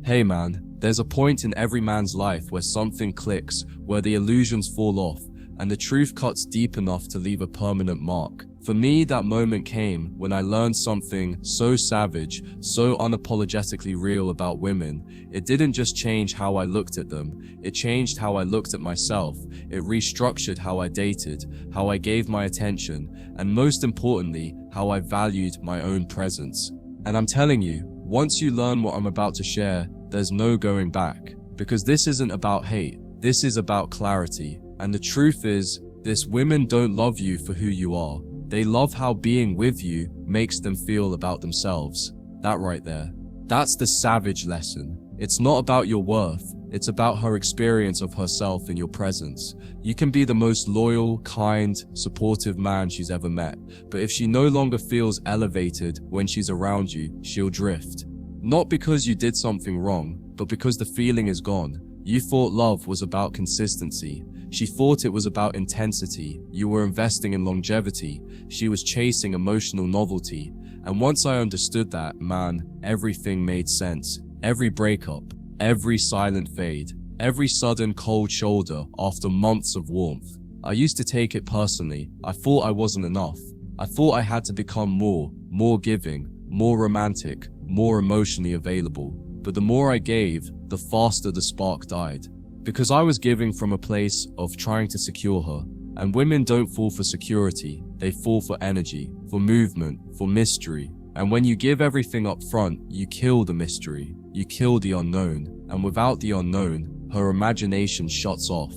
Hey man, there's a point in every man's life where something clicks, where the illusions fall off, and the truth cuts deep enough to leave a permanent mark. For me, that moment came when I learned something so savage, so unapologetically real about women. It didn't just change how I looked at them, it changed how I looked at myself. It restructured how I dated, how I gave my attention, and most importantly, how I valued my own presence. And I'm telling you, once you learn what I'm about to share, there's no going back. Because this isn't about hate, this is about clarity. And the truth is, these women don't love you for who you are. They love how being with you makes them feel about themselves. That right there. That's the savage lesson. It's not about your worth, it's about her experience of herself in your presence. You can be the most loyal, kind, supportive man she's ever met, but if she no longer feels elevated when she's around you, she'll drift. Not because you did something wrong, but because the feeling is gone. You thought love was about consistency. She thought it was about intensity. You were investing in longevity. She was chasing emotional novelty. And once I understood that, man, everything made sense. Every breakup, every silent fade, every sudden cold shoulder after months of warmth. I used to take it personally. I thought I wasn't enough. I thought I had to become more giving, more romantic, more emotionally available. But the more I gave, the faster the spark died. Because I was giving from a place of trying to secure her. And women don't fall for security, they fall for energy, for movement, for mystery. And when you give everything up front, you kill the mystery, you kill the unknown. And without the unknown, her imagination shuts off.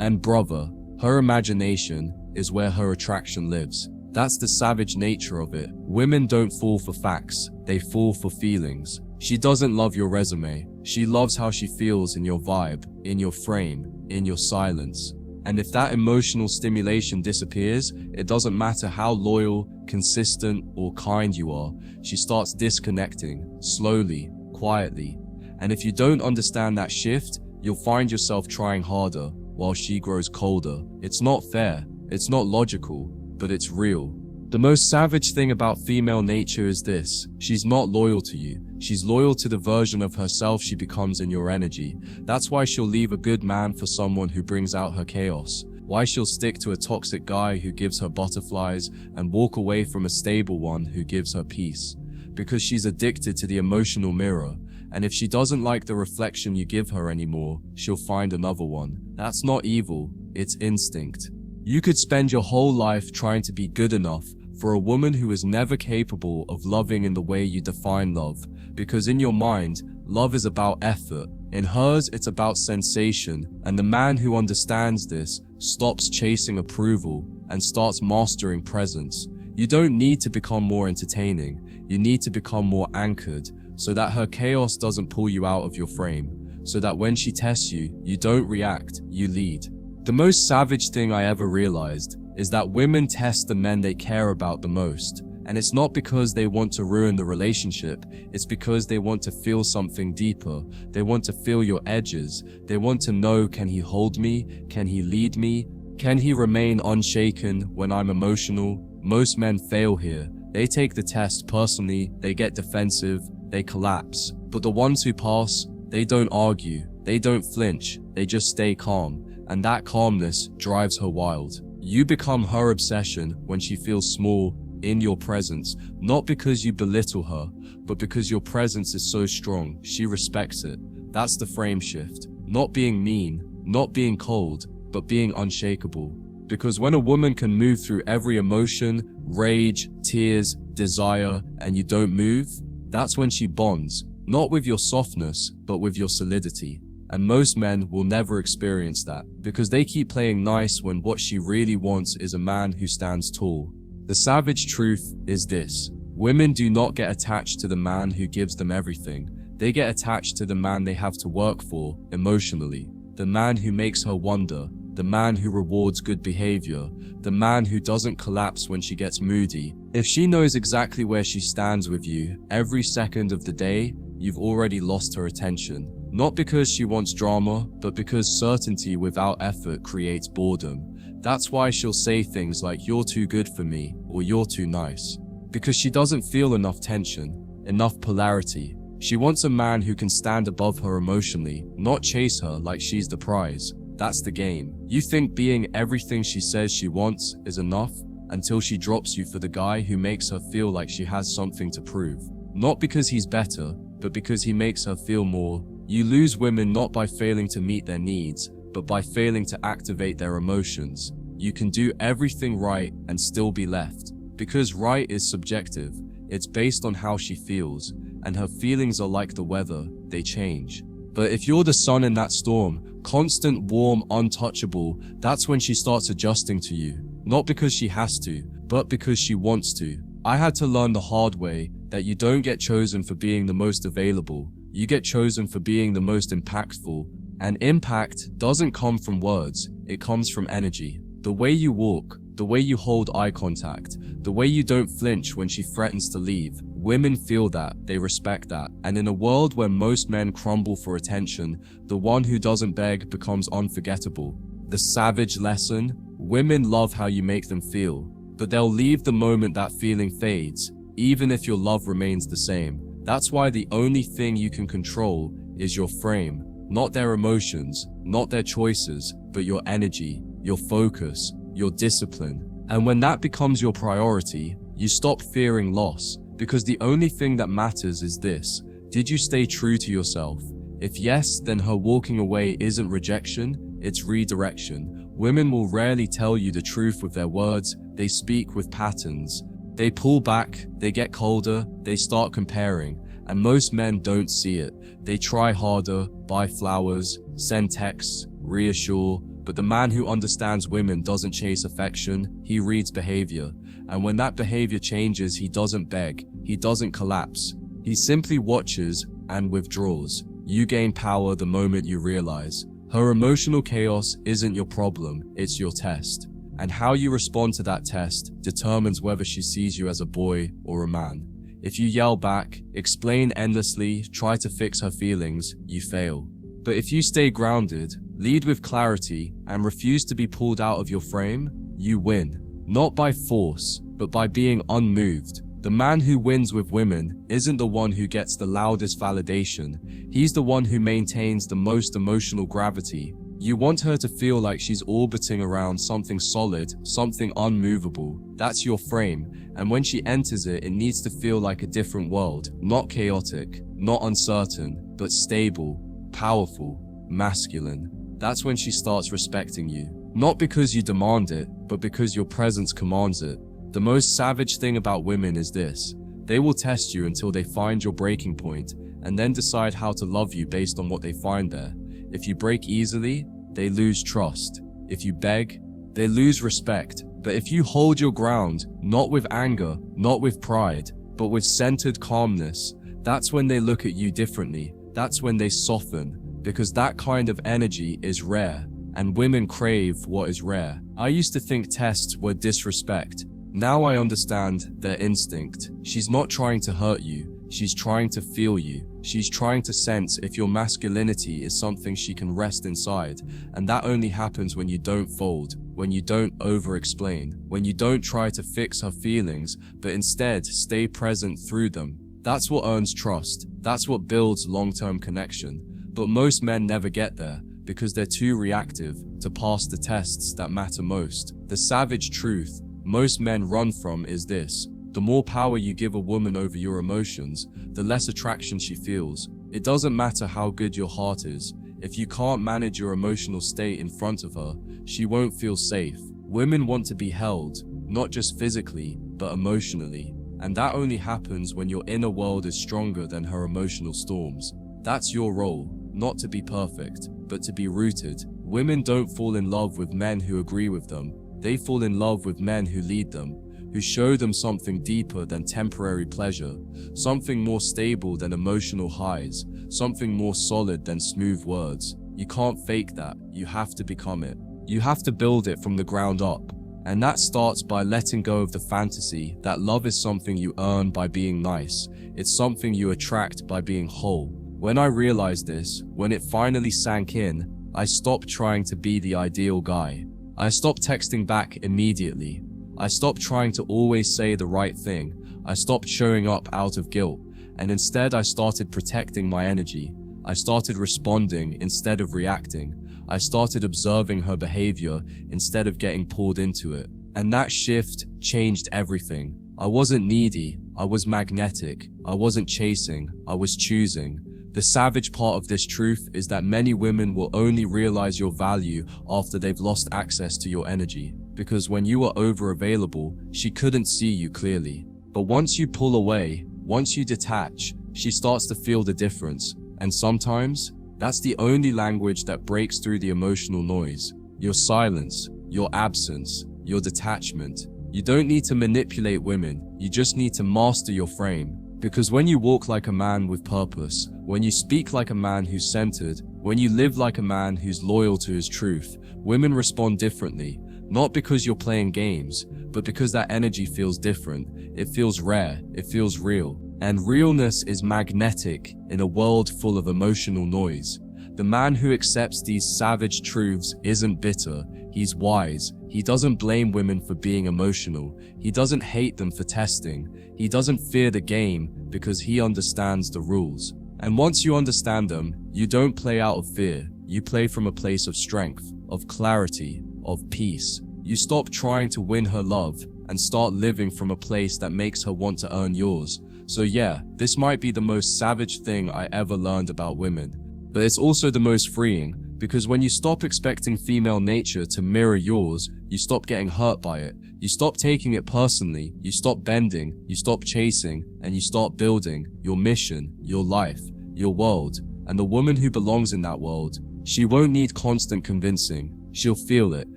And brother, her imagination is where her attraction lives. That's the savage nature of it. Women don't fall for facts, they fall for feelings. She doesn't love your resume. She loves how she feels in your vibe, in your frame, in your silence. And if that emotional stimulation disappears, it doesn't matter how loyal, consistent, or kind you are. She starts disconnecting, slowly, quietly. And if you don't understand that shift, you'll find yourself trying harder while she grows colder. It's not fair, it's not logical, but it's real. The most savage thing about female nature is this: she's not loyal to you. She's loyal to the version of herself she becomes in your energy. That's why she'll leave a good man for someone who brings out her chaos. Why she'll stick to a toxic guy who gives her butterflies and walk away from a stable one who gives her peace. Because she's addicted to the emotional mirror. And if she doesn't like the reflection you give her anymore, she'll find another one. That's not evil, it's instinct. You could spend your whole life trying to be good enough for a woman who is never capable of loving in the way you define love, because in your mind, love is about effort. In hers, it's about sensation, and the man who understands this stops chasing approval and starts mastering presence. You don't need to become more entertaining, you need to become more anchored, so that her chaos doesn't pull you out of your frame, so that when she tests you, you don't react, you lead. The most savage thing I ever realized is that women test the men they care about the most. And it's not because they want to ruin the relationship, it's because they want to feel something deeper. They want to feel your edges. They want to know, can he hold me? Can he lead me? Can he remain unshaken when I'm emotional? Most men fail here. They take the test personally, they get defensive, they collapse. But the ones who pass, they don't argue, they don't flinch, they just stay calm. And that calmness drives her wild. You become her obsession when she feels small in your presence, not because you belittle her, but because your presence is so strong, she respects it. That's the frame shift. Not being mean, not being cold, but being unshakable. Because when a woman can move through every emotion, rage, tears, desire, and you don't move, that's when she bonds, not with your softness, but with your solidity. And most men will never experience that, because they keep playing nice when what she really wants is a man who stands tall. The savage truth is this: women do not get attached to the man who gives them everything. They get attached to the man they have to work for emotionally. The man who makes her wonder. The man who rewards good behavior. The man who doesn't collapse when she gets moody. If she knows exactly where she stands with you every second of the day, you've already lost her attention. Not because she wants drama, but because certainty without effort creates boredom. That's why she'll say things like, "You're too good for me," or "You're too nice." Because she doesn't feel enough tension, enough polarity. She wants a man who can stand above her emotionally, not chase her like she's the prize. That's the game. You think being everything she says she wants is enough until she drops you for the guy who makes her feel like she has something to prove. Not because he's better, but because he makes her feel more. You lose women not by failing to meet their needs, but by failing to activate their emotions. You can do everything right and still be left. Because right is subjective. It's based on how she feels, and her feelings are like the weather, they change. But if you're the sun in that storm, constant, warm, untouchable, that's when she starts adjusting to you. Not because she has to, but because she wants to. I had to learn the hard way that you don't get chosen for being the most available. You get chosen for being the most impactful. And impact doesn't come from words, it comes from energy. The way you walk, the way you hold eye contact, the way you don't flinch when she threatens to leave. Women feel that, they respect that. And in a world where most men crumble for attention, the one who doesn't beg becomes unforgettable. The savage lesson: women love how you make them feel, but they'll leave the moment that feeling fades, even if your love remains the same. That's why the only thing you can control is your frame. Not their emotions, not their choices, but your energy, your focus, your discipline. And when that becomes your priority, you stop fearing loss, because the only thing that matters is this: did you stay true to yourself? If yes, then her walking away isn't rejection, it's redirection. Women will rarely tell you the truth with their words, they speak with patterns. They pull back, they get colder, they start comparing, and most men don't see it. They try harder, buy flowers, send texts, reassure, but the man who understands women doesn't chase affection, he reads behavior. And when that behavior changes, he doesn't beg, he doesn't collapse. He simply watches and withdraws. You gain power the moment you realize her emotional chaos isn't your problem, it's your test. And how you respond to that test determines whether she sees you as a boy or a man. If you yell back, explain endlessly, try to fix her feelings, you fail. But if you stay grounded, lead with clarity, and refuse to be pulled out of your frame, you win. Not by force, but by being unmoved. The man who wins with women isn't the one who gets the loudest validation. He's the one who maintains the most emotional gravity. You want her to feel like she's orbiting around something solid, something unmovable. That's your frame. And when she enters it, it needs to feel like a different world. Not chaotic, not uncertain, but stable, powerful, masculine. That's when she starts respecting you. Not because you demand it, but because your presence commands it. The most savage thing about women is this: they will test you until they find your breaking point, and then decide how to love you based on what they find there. If you break easily, they lose trust. If you beg, they lose respect. But if you hold your ground, not with anger, not with pride, but with centered calmness, that's when they look at you differently. That's when they soften, because that kind of energy is rare, and women crave what is rare. I used to think tests were disrespect. Now I understand their instinct. She's not trying to hurt you, she's trying to feel you. She's trying to sense if your masculinity is something she can rest inside, and that only happens when you don't fold, when you don't over-explain, when you don't try to fix her feelings, but instead stay present through them. That's what earns trust, that's what builds long-term connection. But most men never get there, because they're too reactive to pass the tests that matter most. The savage truth most men run from is this: the more power you give a woman over your emotions, the less attraction she feels. It doesn't matter how good your heart is. If you can't manage your emotional state in front of her, she won't feel safe. Women want to be held, not just physically, but emotionally. And that only happens when your inner world is stronger than her emotional storms. That's your role, not to be perfect, but to be rooted. Women don't fall in love with men who agree with them. They fall in love with men who lead them, who show them something deeper than temporary pleasure, something more stable than emotional highs, something more solid than smooth words. You can't fake that, you have to become it. You have to build it from the ground up. And that starts by letting go of the fantasy that love is something you earn by being nice. It's something you attract by being whole. When I realized this, when it finally sank in, I stopped trying to be the ideal guy. I stopped texting back immediately. I stopped trying to always say the right thing. I stopped showing up out of guilt. And instead, I started protecting my energy. I started responding instead of reacting. I started observing her behavior instead of getting pulled into it. And that shift changed everything. I wasn't needy, I was magnetic. I wasn't chasing, I was choosing. The savage part of this truth is that many women will only realize your value after they've lost access to your energy. Because when you were over-available, she couldn't see you clearly. But once you pull away, once you detach, she starts to feel the difference. And sometimes, that's the only language that breaks through the emotional noise. Your silence, your absence, your detachment. You don't need to manipulate women, you just need to master your frame. Because when you walk like a man with purpose, when you speak like a man who's centered, when you live like a man who's loyal to his truth, women respond differently. Not because you're playing games, but because that energy feels different. It feels rare, it feels real. And realness is magnetic in a world full of emotional noise. The man who accepts these savage truths isn't bitter, he's wise. He doesn't blame women for being emotional. He doesn't hate them for testing. He doesn't fear the game because he understands the rules. And once you understand them, you don't play out of fear. You play from a place of strength, of clarity, of peace. You stop trying to win her love and start living from a place that makes her want to earn yours. So yeah, this might be the most savage thing I ever learned about women. But it's also the most freeing, because when you stop expecting female nature to mirror yours, you stop getting hurt by it. You stop taking it personally, you stop bending, you stop chasing, and you start building your mission, your life, your world. And the woman who belongs in that world, she won't need constant convincing. She'll feel it,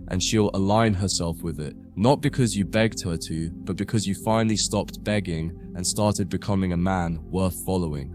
and she'll align herself with it. Not because you begged her to, but because you finally stopped begging and started becoming a man worth following.